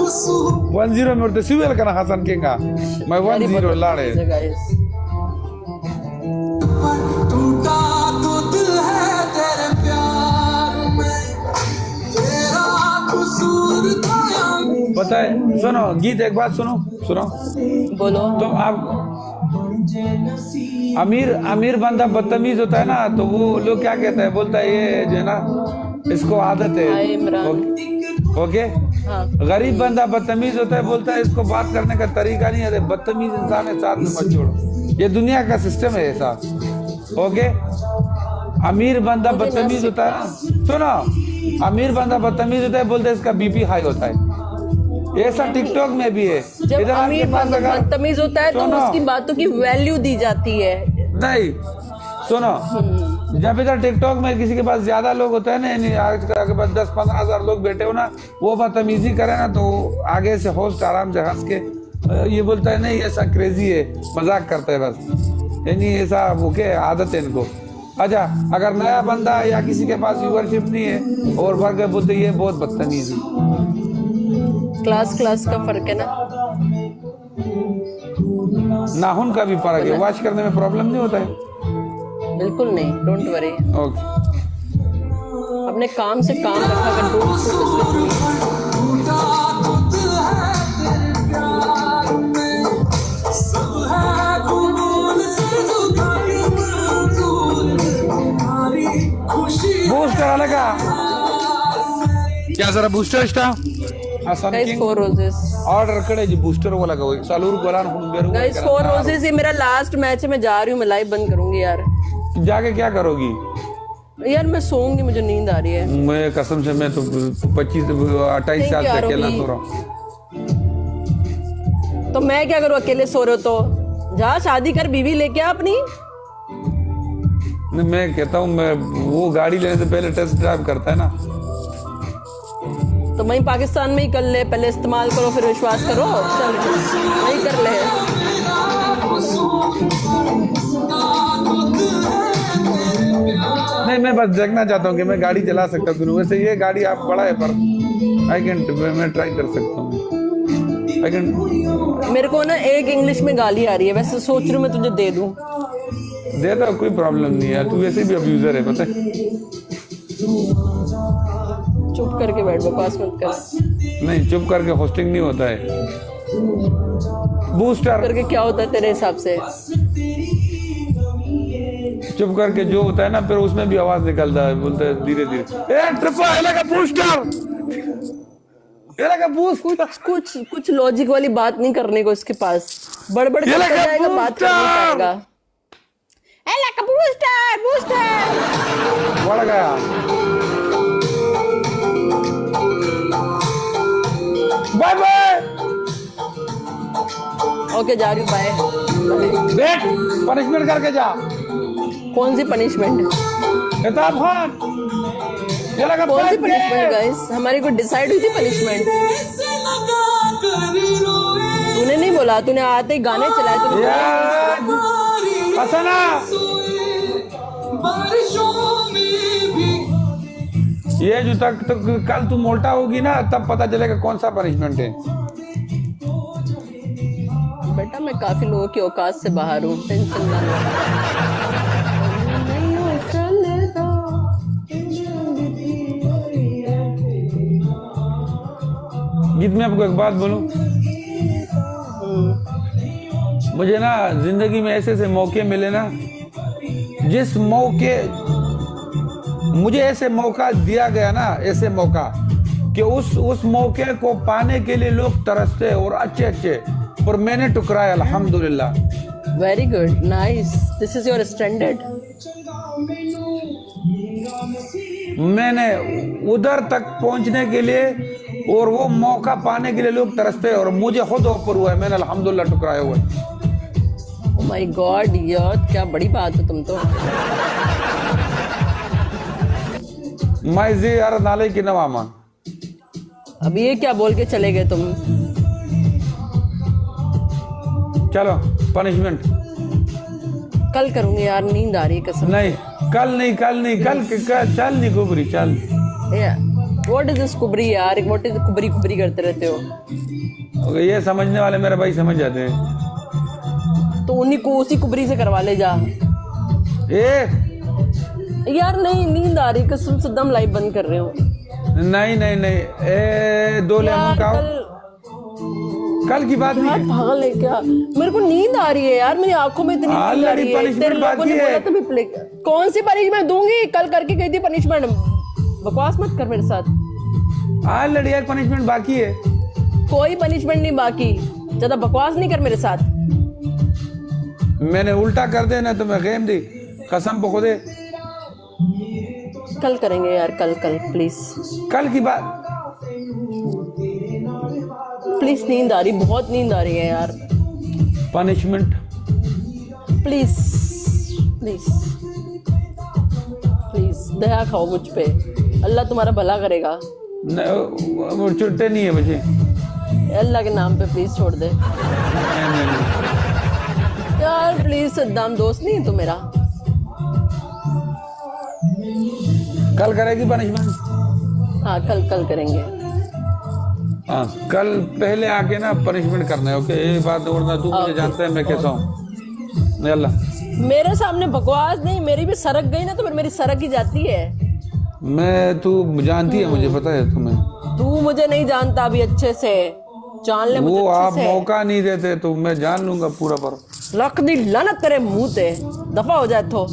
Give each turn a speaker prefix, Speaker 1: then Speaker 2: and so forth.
Speaker 1: 1-0 में उठते सिविल का ना हसन के का मैं 1-0 लाड़े
Speaker 2: टूटा तो दिल है तेरे प्यार में, तेरा कसूर था।
Speaker 1: पता है, सुनो गीत, एक बात सुनो
Speaker 3: बोलो।
Speaker 1: तो आप अमीर बंदा बदतमीज होता है ना, तो वो लोग क्या कहते हैं, बोलता है ये जो है ना इसको आदत है।
Speaker 3: हाय इमरान।
Speaker 1: ओके।
Speaker 3: हाँ।
Speaker 1: गरीब बंदा बदतमीज होता है, बोलता है इसको बात करने का तरीका नहीं है। बदतमीज इंसान है, साथ में मत छोड़ो, ये दुनिया का सिस्टम है ऐसा। ओके। अमीर बंदा बदतमीज होता है ना, सुनो, अमीर बंदा बदतमीज होता है, बोलते है इसका बीपी हाई होता है। ऐसा टिकटॉक में भी है।
Speaker 3: जब
Speaker 1: इधर
Speaker 3: अमीर बंदा बदतमीज होता है तो उसकी बातों की वैल्यू दी जाती है।
Speaker 1: नहीं, सुनो, जब इधर टिकटॉक में किसी के पास ज्यादा लोग होते हैं ना, यानी आज के पास 10-15 हजार लोग बैठे हो ना, वो बदतमीजी करे ना, तो आगे से होस्ट आराम से हंस के ये बोलता है नहीं ऐसा क्रेजी है, मजाक करता है बस, यानी ऐसा वो क्या आदत है इनको। अच्छा, अगर नया बंदा या किसी के पास व्यूअरशिप नहीं है और भर के बोलते ये बहुत बदतमीज है।
Speaker 3: क्लास का फर्क है ना,
Speaker 1: नाखून का भी फर्क है, वॉश करने में प्रॉब्लम नहीं होता है।
Speaker 3: बिल्कुल नहीं, डोंट वरी।
Speaker 1: ओके।
Speaker 3: अपने काम से काम रखा कर, डोंट
Speaker 2: टूटा तो दिल है तेरे प्यार में, सब है गुनून से जुदा मंजूर, तुम्हारी खुशी
Speaker 1: बूस्टर लगा क्या जरा बूस्टर स्टा
Speaker 3: गाइस 4 रोजेस
Speaker 1: ऑर्डर करे जी बूस्टर वाला का वही सालूर गोलान हुन बेरू
Speaker 3: गाइस 4 रोजेस, ये मेरा लास्ट मैच है, मैं जा रही हूँ, मैं लाइव बंद करूंगी यार।
Speaker 1: जाके क्या करोगी
Speaker 3: यार मैं सोऊंगी, मुझे नींद आ रही है।
Speaker 1: मैं कसम से मैं तो 25-28 साल से अकेला सो रहा हूँ।
Speaker 3: तो मैं क्या करूँ, अकेले सो रहे हो तो जा शादी कर, बीवी लेके आ अपनी।
Speaker 1: नहीं, मैं कहता हूँ मैं वो गाड़ी लेने से पहले टेस्ट ड्राइव करता है ना।
Speaker 3: तो वहीं पाकिस्तान में ही कर ले, पहले इस्तेमाल करो फिर विश्वास करो, चल वही कर ले।
Speaker 1: नहीं, मैं बस देखना चाहता हूँ कि मैं गाड़ी चला सकता हूँ, वैसे ये गाड़ी आप बड़ा है पर आई कैन, मैं ट्राई कर सकता हूँ। I can.
Speaker 3: मेरे को ना एक इंग्लिश में गाली आ रही है, वैसे सोच रही हूँ मैं तुझे दे दूँ।
Speaker 1: दे दो, कोई प्रॉब्लम नहीं है, तू वैसे भी अब्यूजर है पता है।
Speaker 3: चुप करके बैठ, बकवास मत कर।
Speaker 1: नहीं, चुप करके होस्टिंग नहीं होता है। बूस्टर
Speaker 3: करके क्या होता है तेरे हिसाब से?
Speaker 1: चुप करके जो होता है ना, फिर उसमें भी आवाज निकलता है, बोलते हैं धीरे धीरे बूस्टर,
Speaker 3: कुछ लॉजिक वाली बात नहीं करने को इसके पास, बड़बड़ करता जाएगा, बात कर नहीं पाएगा। बूस्टर
Speaker 1: बढ़ गया। Bye bye.
Speaker 3: ओके जा रही हूँ, बाय।
Speaker 1: देख, पनिशमेंट करके जा।
Speaker 3: कौन सी पनिशमेंट?
Speaker 1: किताब खान, ये लगा
Speaker 3: कौन सी पनिशमेंट गाइस? हमारी कोई डिसाइड हुई थी पनिशमेंट? तूने नहीं बोला, तूने आते ही गाने चलाए, तूने
Speaker 1: हसना ये जो तक तो कल तू मोटा होगी ना, तब पता चलेगा कौन सा पनिशमेंट है।
Speaker 3: बेटा मैं काफी लोगों की औकात से बाहर हूँ, टेंशन ना लो।
Speaker 1: गीत में आपको एक बात बोलूं, मुझे ना जिंदगी में ऐसे मौके मिले ना, जिस मौके मुझे ऐसे मौका दिया गया ना, ऐसे मौका कि उस मौके को पाने के लिए लोग तरसते और अच्छे, और मैंने टुकराया अल्हम्दुलिल्लाह।
Speaker 3: Very good, nice, this is your standard.
Speaker 1: मैंने उधर तक पहुंचने के लिए और वो मौका पाने के लिए लोग तरसते, और मुझे खुद ऊपर हुआ है, मैंने अल्हम्दुलिल्लाह टुकराया हुआ है।
Speaker 3: ओह माय गॉड यार, क्या बड़ी बात है तुम तो।
Speaker 1: मैं जी यार नाले की नवामा।
Speaker 3: अब ये क्या बोल के चले गए तुम?
Speaker 1: चलो पनिशमेंट
Speaker 3: कल करूंगी यार, नींद आ रही है कसम।
Speaker 1: नहीं, कल नहीं, कल चल नहीं कुबरी, चल।
Speaker 3: व्हाट इज दिस कुबरी यार, व्हाट इज कुबरी कुबरी करते रहते हो।
Speaker 1: ओके, ये समझने वाले मेरे भाई समझ जाते हैं।
Speaker 3: तो उन्हीं को उसी कुबरी से करवा ले जा। यार नहीं, नींद आ रही कसम से, दम लाइव बंद कर रहे हो।
Speaker 1: नहीं नहीं नहीं, 2 लेमन का कल की बात नहीं
Speaker 3: यार
Speaker 1: है।
Speaker 3: पागल है क्या, मेरे को नींद आ रही है यार, मेरी आंखों में इतनी नींद आ
Speaker 1: Already
Speaker 3: रही है।
Speaker 1: punishment
Speaker 3: तेरे लोगों
Speaker 1: बाकी
Speaker 3: ने
Speaker 1: है।
Speaker 3: बोला तो भी कौन सी पनिशमेंट दूंगी, कल करके गई थी पनिशमेंट। बकवास मत कर मेरे साथ।
Speaker 1: ऑलरेडी एक पनिशमेंट बाकी है।
Speaker 3: कोई पनिशमेंट नहीं बाकी, ज्यादा बकवास नहीं कर मेरे साथ।
Speaker 1: मैंने उल्टा कर देना तो मैं गेम दी कसम पे खुदे।
Speaker 3: कल करेंगे यार, कल प्लीज
Speaker 1: कल की बात।
Speaker 3: प्लीज, नींद आ रही, बहुत नींद आ रही है यार।
Speaker 1: पनिशमेंट
Speaker 3: प्लीज प्लीज प्लीज, दया खाओ मुझ पे, अल्लाह तुम्हारा भला करेगा।
Speaker 1: वो छुट्टे नहीं है मुझे।
Speaker 3: अल्लाह के नाम पे प्लीज छोड़ दे यार, प्लीज। सद्दाम दोस्त नहीं है तू मेरा।
Speaker 1: कल करेगी पनिशमेंट।
Speaker 3: हाँ कल करेंगे।
Speaker 1: हाँ कल पहले आके ना पनिशमेंट करना है। ओके, ये बात वरना तू मुझे जानता है मैं कैसा हूँ। अल्लाह
Speaker 3: मेरे सामने बकवास नहीं, मेरी भी सरक गई ना तो फिर मेरी सरक ही जाती है।
Speaker 1: मैं, तू जानती है, मुझे पता है तुम्हें।
Speaker 3: तू मुझे नहीं जानता अभी अच्छे से, जान ले मुझे
Speaker 1: वो आप
Speaker 3: अच्छे से।
Speaker 1: मौका नहीं देते तो मैं जान लूंगा पूरा पर।
Speaker 3: रख दी लानत तेरे मुंह ते, दफा हो जाए तो।